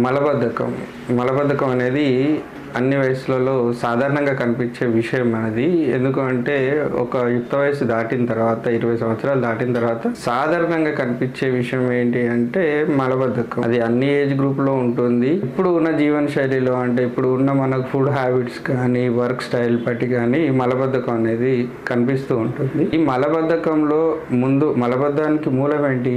మలబద్ధకం మలబద్ధకం అనేది అన్ని వయసులలో సాధారణంగా కనిపించే విషయం అనేది. ఎందుకంటే ఒక యుక్త వయసు దాటిన తర్వాత 20 సంవత్సరాలు దాటిన తర్వాత సాధారణంగా కనిపించే విషయం ఏంటి అంటే మలబద్ధకం. అది అన్ని ఏజ్ గ్రూప్లో ఉంటుంది. ఇప్పుడు ఉన్న జీవన శైలిలో అంటే ఇప్పుడు ఉన్న మనకు ఫుడ్ హ్యాబిట్స్ కానీ వర్క్ స్టైల్ బట్టి కానీ మలబద్ధకం అనేది కనిపిస్తూ ఉంటుంది. ఈ మలబద్ధకంలో మలబద్ధానికి మూలం ఏంటి?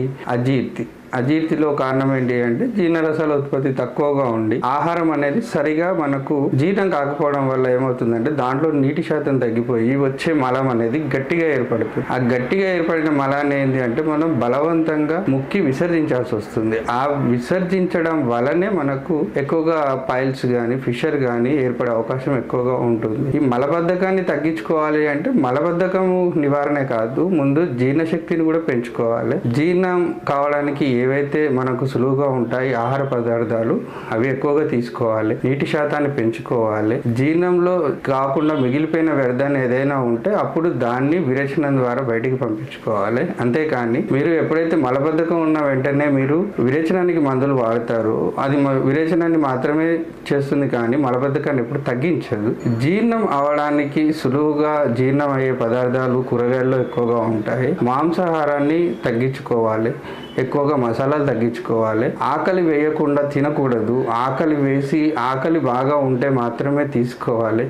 అజీర్తిలో కారణం ఏంటి అంటే జీర్ణరసాల ఉత్పత్తి తక్కువగా ఉండి ఆహారం అనేది సరిగా మనకు జీర్ణం కాకపోవడం వల్ల ఏమవుతుందంటే దాంట్లో నీటి శాతం తగ్గిపోయి వచ్చే మలం అనేది గట్టిగా ఏర్పడుతుంది. ఆ గట్టిగా ఏర్పడిన మలాన్ని ఏంటి అంటే మనం బలవంతంగా ముక్కి విసర్జించాల్సి వస్తుంది. ఆ విసర్జించడం వలనే మనకు ఎక్కువగా పైల్స్ కానీ ఫిషర్ కానీ ఏర్పడే అవకాశం ఎక్కువగా ఉంటుంది. ఈ మలబద్ధకాన్ని తగ్గించుకోవాలి అంటే మలబద్ధకము నివారణే కాదు, ముందు జీర్ణశక్తిని కూడా పెంచుకోవాలి. జీర్ణం కావడానికి ఏవైతే మనకు సులువుగా ఉంటాయి ఆహార పదార్థాలు అవి ఎక్కువగా తీసుకోవాలి. నీటి శాతాన్ని పెంచుకోవాలి. జీర్ణంలో కాకుండా మిగిలిపోయిన వ్యర్థాన్ని ఏదైనా ఉంటే అప్పుడు దాన్ని విరేచనం ద్వారా బయటికి పంపించుకోవాలి. అంతేకాని మీరు ఎప్పుడైతే మలబద్ధకం ఉన్న వెంటనే మీరు విరేచనానికి మందులు వాడతారో అది విరేచనాన్ని మాత్రమే చేస్తుంది కానీ మలబద్ధకాన్ని ఎప్పుడు తగ్గించదు. జీర్ణం అవడానికి సులువుగా జీర్ణం అయ్యే పదార్థాలు కూరగాయల్లో ఎక్కువగా ఉంటాయి. మాంసాహారాన్ని తగ్గించుకోవాలి. ఎక్కువగా మసాలాలు తగ్గించుకోవాలి. ఆకలి వేయకుండా తినకూడదు. ఆకలి వేసి ఆకలి బాగా ఉంటే మాత్రమే తీసుకోవాలి.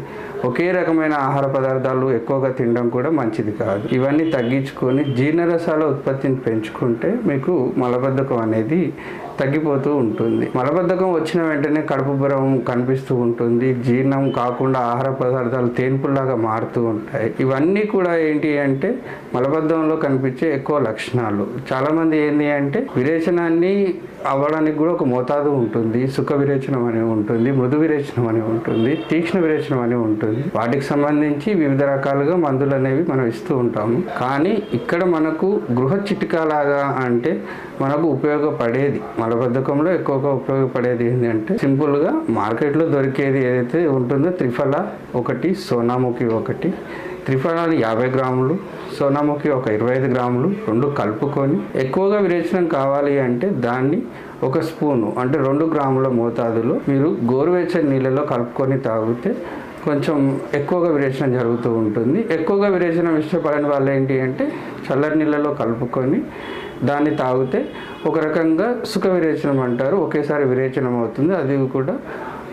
ఒకే రకమైన ఆహార పదార్థాలు ఎక్కువగా తినడం కూడా మంచిది కాదు. ఇవన్నీ తగ్గించుకొని జీర్ణరసాల ఉత్పత్తిని పెంచుకుంటే మీకు మలబద్ధకం అనేది తగ్గిపోతూ ఉంటుంది. మలబద్ధకం వచ్చిన వెంటనే కడుపు బరం కనిపిస్తూ ఉంటుంది. జీర్ణం కాకుండా ఆహార పదార్థాలు తేన్పుల్లాగా మారుతూ ఉంటాయి. ఇవన్నీ కూడా ఏంటి అంటే మలబద్ధకంలో కనిపించే ఎక్కువ లక్షణాలు. చాలామంది ఏంటి అంటే విరేచనాన్ని అవ్వడానికి కూడా ఒక మోతాదు ఉంటుంది. సుఖ విరేచనం అని ఉంటుంది, మృదు విరేచనం అని ఉంటుంది, తీక్ష్ణ విరేచనం అని ఉంటుంది. వాటికి సంబంధించి వివిధ రకాలుగా మందులు అనేవి మనం ఇస్తూ ఉంటాము. కానీ ఇక్కడ మనకు గృహ చిట్కాలాగా అంటే మనకు ఉపయోగపడేది మలబద్ధకంలో ఎక్కువగా ఉపయోగపడేది ఏంటంటే సింపుల్గా మార్కెట్లో దొరికేది ఏదైతే ఉంటుందో త్రిఫల 1, సోనాముఖి 1, త్రిఫలాలు 50 గ్రాములు, సోనాముఖి ఒక 25 గ్రాములు 2 కలుపుకొని ఎక్కువగా విరేచనం కావాలి అంటే దాన్ని 1 స్పూను అంటే 2 గ్రాముల మోతాదులో మీరు గోరువెచ్చని నీళ్ళలో కలుపుకొని తాగితే కొంచెం ఎక్కువగా విరేచనం జరుగుతూ ఉంటుంది. ఎక్కువగా విరేచనం ఇష్టపడని వాళ్ళు ఏంటి అంటే చల్లటి నీళ్ళలో కలుపుకొని దాన్ని తాగితే ఒక రకంగా సుఖ విరేచనం అంటారు. ఒకేసారి విరేచనం అవుతుంది, అది కూడా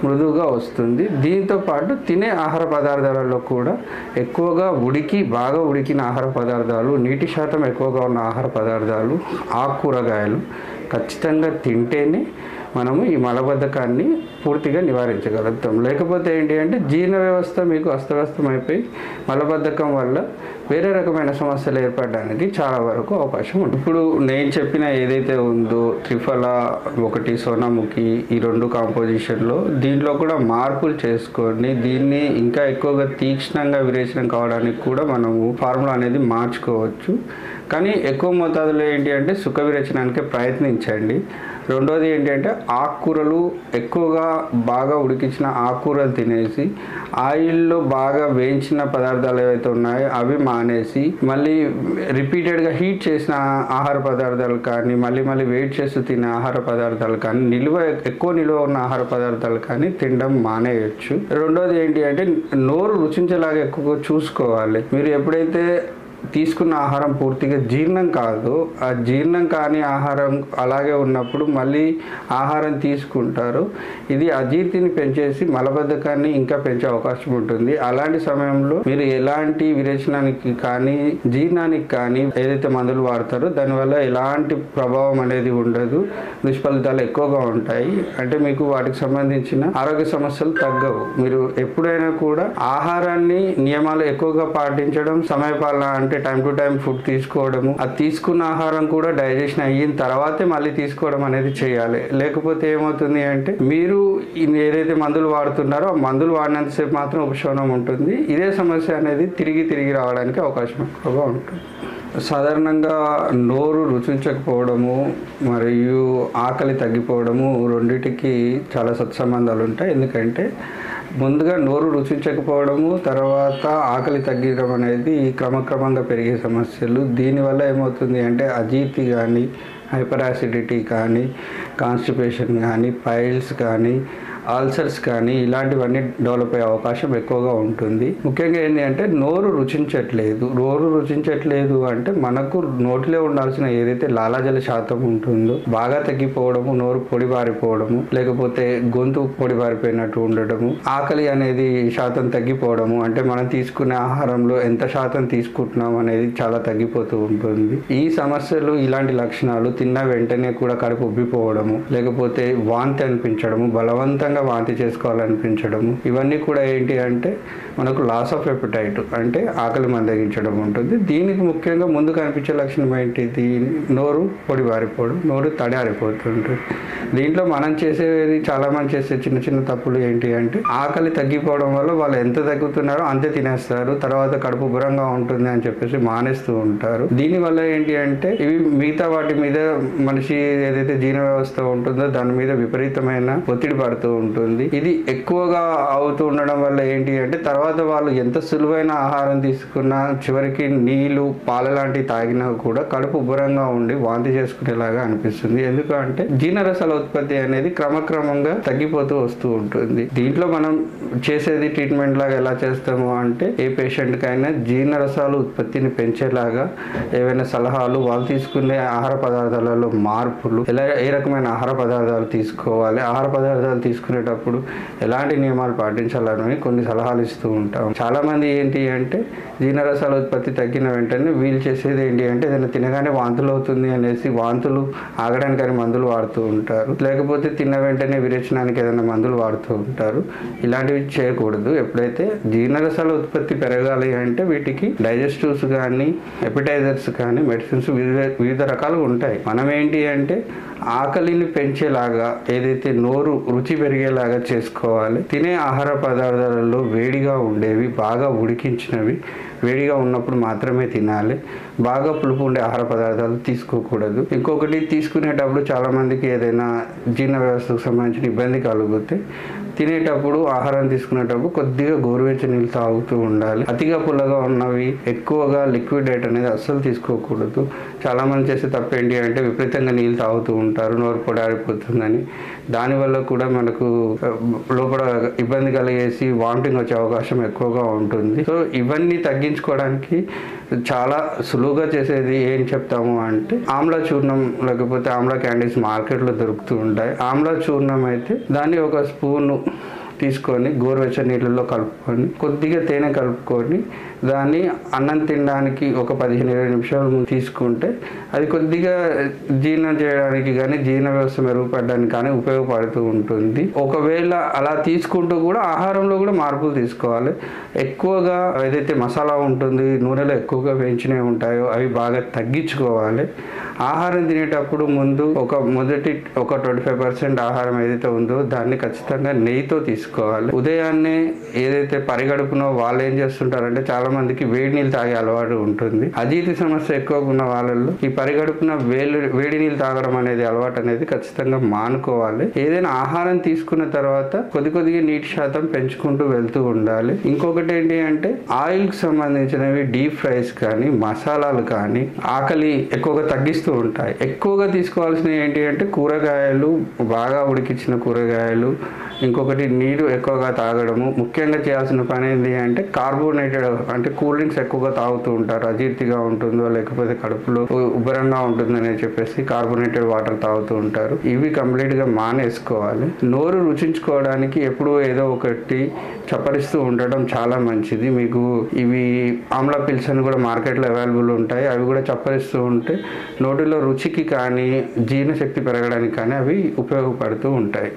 మృదువుగా వస్తుంది. దీంతో పాటు తినే ఆహార పదార్థాలలో కూడా ఎక్కువగా బాగా ఉడికిన ఆహార పదార్థాలు, నీటి శాతం ఎక్కువగా ఉన్న ఆహార పదార్థాలు, ఆకుకూరగాయలు ఖచ్చితంగా తింటేనే మనము ఈ మలబద్ధకాన్ని పూర్తిగా నివారించగలుగుతాం. లేకపోతే ఏంటి అంటే జీర్ణ వ్యవస్థ మీకు అస్తవ్యస్తం అయిపోయి మలబద్ధకం వల్ల వేరే రకమైన సమస్యలు ఏర్పడడానికి చాలా వరకు అవకాశం ఉంటుంది. ఇప్పుడు నేను చెప్పిన ఏదైతే ఉందో త్రిఫల 1, సోనాముఖి ఈ 2 కాంపోజిషన్లో దీంట్లో కూడా మార్పులు చేసుకొని దీన్ని ఇంకా ఎక్కువగా తీక్ష్ణంగా విరేచనం కావడానికి కూడా మనము ఫార్ములా అనేది మార్చుకోవచ్చు. కానీ ఎక్కువ మోతాదులో ఏంటి అంటే సుఖ విరేచనానికి ప్రయత్నించండి. రెండోది ఏంటంటే ఆకుకూరలు ఎక్కువగా బాగా ఉడికించిన ఆకుకూరలు తినేసి ఆయిల్లో బాగా వేయించిన పదార్థాలు ఏవైతే ఉన్నాయో అవి మానేసి మళ్ళీ రిపీటెడ్గా హీట్ చేసిన ఆహార పదార్థాలు కానీ మళ్ళీ వెయిట్ చేస్తూ తినే ఆహార పదార్థాలు కానీ ఎక్కువ నిల్వ ఉన్న ఆహార పదార్థాలు కానీ తినడం మానేయచ్చు. రెండోది ఏంటి అంటే నోరు రుచించేలాగా ఎక్కువగా చూసుకోవాలి. మీరు ఎప్పుడైతే తీసుకున్న ఆహారం పూర్తిగా జీర్ణం కాదు, ఆ జీర్ణం కాని ఆహారం అలాగే ఉన్నప్పుడు మళ్ళీ ఆహారం తీసుకుంటారు. ఇది అజీర్తిని పెంచేసి మలబద్ధకాన్ని ఇంకా పెంచే అవకాశం ఉంటుంది. అలాంటి సమయంలో మీరు ఎలాంటి విరేచనానికి కానీ జీర్ణానికి కానీ ఏదైతే మందులు వాడతారో దానివల్ల ఎలాంటి ప్రభావం అనేది ఉండదు. దుష్ఫలితాలు ఎక్కువగా ఉంటాయి. అంటే మీకు వాటికి సంబంధించిన ఆరోగ్య సమస్యలు తగ్గవు. మీరు ఎప్పుడైనా కూడా ఆహారాన్ని నియమాలు ఎక్కువగా పాటించడం, సమయపాలన అంటే టైం టు టైం ఫుడ్ తీసుకోవడము, అది తీసుకున్న ఆహారం కూడా డైజెషన్ అయిన తర్వాతే మళ్ళీ తీసుకోవడం అనేది చేయాలి. లేకపోతే ఏమవుతుంది అంటే మీరు ఏదైతే మందులు వాడుతున్నారో ఆ మందులు వాడినంతసేపు మాత్రం ఉపశమనం ఉంటుంది. ఇదే సమస్య అనేది తిరిగి రావడానికి అవకాశం ఎక్కువగా ఉంటుంది. సాధారణంగా నోరు రుచించకపోవడము మరియు ఆకలి తగ్గిపోవడము రెండింటికి చాలా సత్సంబంధాలు ఉంటాయి. ఎందుకంటే ముందుగా నోరు రుచించకపోవడము, తర్వాత ఆకలి తగ్గడం అనేది క్రమక్రమంగా పెరిగే సమస్యలు. దీనివల్ల ఏమవుతుంది అంటే అజీర్తి కానీ, హైపర్ యాసిడిటీ కానీ, కాన్స్టిపేషన్ కానీ, పైల్స్ కానీ, అల్సర్స్ కానీ ఇలాంటివన్నీ డెవలప్ అయ్యే అవకాశం ఎక్కువగా ఉంటుంది. ముఖ్యంగా ఏంటి అంటే నోరు రుచించట్లేదు అంటే మనకు నోటిలో ఉండాల్సిన ఏదైతే లాలాజల శాతం ఉంటుందో బాగా తగ్గిపోవడము, నోరు పొడిబారిపోవడము, లేకపోతే గొంతు పొడిబారిపోయినట్టు ఉండడము, ఆకలి అనేది శాతం తగ్గిపోవడము, అంటే మనం తీసుకునే ఆహారంలో ఎంత శాతం తీసుకుంటున్నాం అనేది చాలా తగ్గిపోతూ ఉంటుంది. ఈ సమస్యలు, ఇలాంటి లక్షణాలు తిన్న వెంటనే కూడా కడుపు ఉబ్బిపోవడము, లేకపోతే వాంతి అనిపించడము, బలవంతంగా వాంతి చేసుకోవాలనిపించడము, ఇవన్నీ కూడా ఏంటి అంటే మనకు లాస్ ఆఫ్ ఎపిటైట్ అంటే ఆకలి మందగించడం ఉంటుంది. దీనికి ముఖ్యంగా ముందు కనిపించే లక్షణం ఏంటిది? నోరు పొడిబారిపోవడం, నోరు తడారిపోతుంటుంది. దీంట్లో మనం చేసేది, చాలా మంది చేసే చిన్న చిన్న తప్పులు ఏంటి అంటే ఆకలి తగ్గిపోవడం వల్ల వాళ్ళు ఎంత తగ్గుతున్నారో అంతే తినేస్తారు, తర్వాత కడుపు ఉబ్బరంగా ఉంటుంది అని చెప్పేసి మానేస్తూ ఉంటారు. దీనివల్ల ఏంటి అంటే ఇవి మిగతా వాటి మీద మనిషి ఏదైతే జీర్ణ వ్యవస్థ ఉంటుందో దాని మీద విపరీతమైన ఒత్తిడి పడుతూ ఉంటుంది. ఇది ఎక్కువగా అవుతూ ఉండడం వల్ల ఏంటి అంటే తర్వాత వాళ్ళు ఎంత సులువైన ఆహారం తీసుకున్నా, చివరికి నీళ్లు, పాల లాంటివి తాగినా కూడా కడుపు ఉబ్బరంగా ఉండి వాంతి చేసుకునేలాగా అనిపిస్తుంది. ఎందుకంటే జీర్ణరసాల ఉత్పత్తి అనేది క్రమక్రమంగా తగ్గిపోతూ వస్తూ ఉంటుంది. దీంట్లో మనం చేసేది ట్రీట్మెంట్ లాగా ఎలా చేస్తాము అంటే ఏ పేషెంట్ కైనా జీర్ణరసాలు ఉత్పత్తిని పెంచేలాగా ఏవైనా సలహాలు, వాళ్ళు తీసుకునే ఆహార పదార్థాలలో మార్పులు, ఏ రకమైన ఆహార పదార్థాలు తీసుకోవాలి, ఆహార పదార్థాలు తీసుకునేటప్పుడు ఎలాంటి నియమాలు పాటించాలని కొన్ని సలహాలు ఇస్తూ ఉంటాం. చాలా మంది ఏంటి అంటే జీర్ణరసాల ఉత్పత్తి తగ్గిన వెంటనే వీళ్ళు చేసేది ఏంటి అంటే ఏదైనా తినగానే వాంతులు అవుతుంది అనేసి వాంతులు ఆగడానికి మందులు వాడుతూ ఉంటారు, లేకపోతే తిన్న వెంటనే విరేచనానికి ఏదైనా మందులు వాడుతూ ఉంటారు. ఇలాంటివి చేయకూడదు. ఎప్పుడైతే జీర్ణరసాల ఉత్పత్తి పెరగాలి అంటే వీటికి డైజెస్టివ్స్ కానీ, ఎపిటైజర్స్ కానీ, మెడిసిన్స్ వివిధ రకాలు ఉంటాయి. మనం ఏంటి అంటే ఆకలిని పెంచేలాగా, ఏదైతే నోరు రుచి పెరిగేలాగా చేసుకోవాలి. తినే ఆహార పదార్థాలలో వేడిగా ఉండేవి, బాగా ఉడికించినవి, వేడిగా ఉన్నప్పుడు మాత్రమే తినాలి. బాగా పులుపు ఉండే ఆహార పదార్థాలు తీసుకోకూడదు. ఇంకొకటి, తీసుకునేటప్పుడు చాలామందికి ఏదైనా జీర్ణ వ్యవస్థకు సంబంధించిన ఇబ్బంది కలిగితే తినేటప్పుడు, ఆహారం తీసుకునేటప్పుడు కొద్దిగా గోరువెచ్చని నీళ్ళు తాగుతూ ఉండాలి. అతిగా పుల్లగా ఉన్నవి, ఎక్కువగా లిక్విడ్ డైట్ అనేది అస్సలు తీసుకోకూడదు. చాలామంది చేసే తప్పు ఏంటి అంటే విపరీతంగా నీళ్ళు తాగుతూ ఉంటారు, నోరు పొడారిపోతుందని. దానివల్ల కూడా మనకు లోపల ఇబ్బంది కలిగేసి వామిటింగ్ వచ్చే అవకాశం ఎక్కువగా ఉంటుంది. సో ఇవన్నీ తగ్గించుకోవడానికి చాలా సులువుగా చేసేది ఏం చెప్తాము అంటే ఆమ్లా చూర్ణం, లేకపోతే ఆమ్లా క్యాండీస్ మార్కెట్లో దొరుకుతూ ఉంటాయి. ఆమ్లా చూర్ణం అయితే దాన్ని ఒక స్పూను తీసుకొని గోరువెచ్చని నీళ్ళల్లో కలుపుకొని, కొద్దిగా తేనె కలుపుకొని దాన్ని అన్నం తినడానికి ఒక 15-20 నిమిషాలు తీసుకుంటే అది కొద్దిగా జీర్ణం చేయడానికి కానీ, జీర్ణ వ్యవస్థ మెరుగుపడడానికి కానీ ఉపయోగపడుతూ ఉంటుంది. ఒకవేళ అలా తీసుకుంటూ కూడా ఆహారంలో కూడా మార్పులు తీసుకోవాలి. ఎక్కువగా ఏదైతే మసాలా ఉంటుంది, నూనెలో ఎక్కువగా వేయించినవి ఉంటాయో అవి బాగా తగ్గించుకోవాలి. ఆహారం తినేటప్పుడు ముందు ఒక 25% ఆహారం ఏదైతే ఉందో దాన్ని ఖచ్చితంగా నెయ్యితో తీసుకోవాలి. ఉదయాన్నే ఏదైతే పరిగడుపునో వాళ్ళు ఏం చేస్తుంటారంటే చాలా మందికి వేడి నీళ్ళు తాగే అలవాటు ఉంటుంది. అజీర్తి సమస్య ఎక్కువగా ఉన్న వాళ్ళల్లో ఈ పరిగడుపున వేడి నీళ్ళు తాగడం అనేది అలవాటు అనేది ఖచ్చితంగా మానుకోవాలి. ఏదైనా ఆహారం తీసుకున్న తర్వాత కొద్దిగా నీటి శాతం పెంచుకుంటూ వెళ్తూ ఉండాలి. ఇంకొకటి ఏంటి అంటే ఆయిల్ కి సంబంధించినవి, డీప్ ఫ్రైస్ కానీ, మసాలాలు కానీ ఆకలి ఎక్కువగా తగ్గిస్తూ ఉంటాయి. ఎక్కువగా తీసుకోవాల్సినవి ఏంటి అంటే కూరగాయలు, బాగా ఉడికించిన కూరగాయలు, ఇంకొకటి నీరు ఎక్కువగా తాగడము. ముఖ్యంగా చేయాల్సిన పని ఏంటి అంటే కార్బోనేటెడ్ అంటే కూల్ డ్రింక్స్ ఎక్కువగా తాగుతూ ఉంటారు. అజీర్తిగా ఉంటుందో లేకపోతే కడుపులో ఉబ్బరంగా ఉంటుందని చెప్పేసి కార్బోనేటెడ్ వాటర్ తాగుతూ ఉంటారు. ఇవి కంప్లీట్గా మానేసుకోవాలి. నోరు రుచించుకోవడానికి ఎప్పుడూ ఏదో ఒకటి చప్పరిస్తూ ఉండడం చాలా మంచిది. మీకు ఇవి ఆమ్లా పిల్స్ అని కూడా మార్కెట్లో అవైలబుల్ ఉంటాయి. అవి కూడా చప్పరిస్తూ ఉంటే నోటిలో రుచికి కానీ, జీర్ణశక్తి పెరగడానికి కానీ అవి ఉపయోగపడుతూ ఉంటాయి.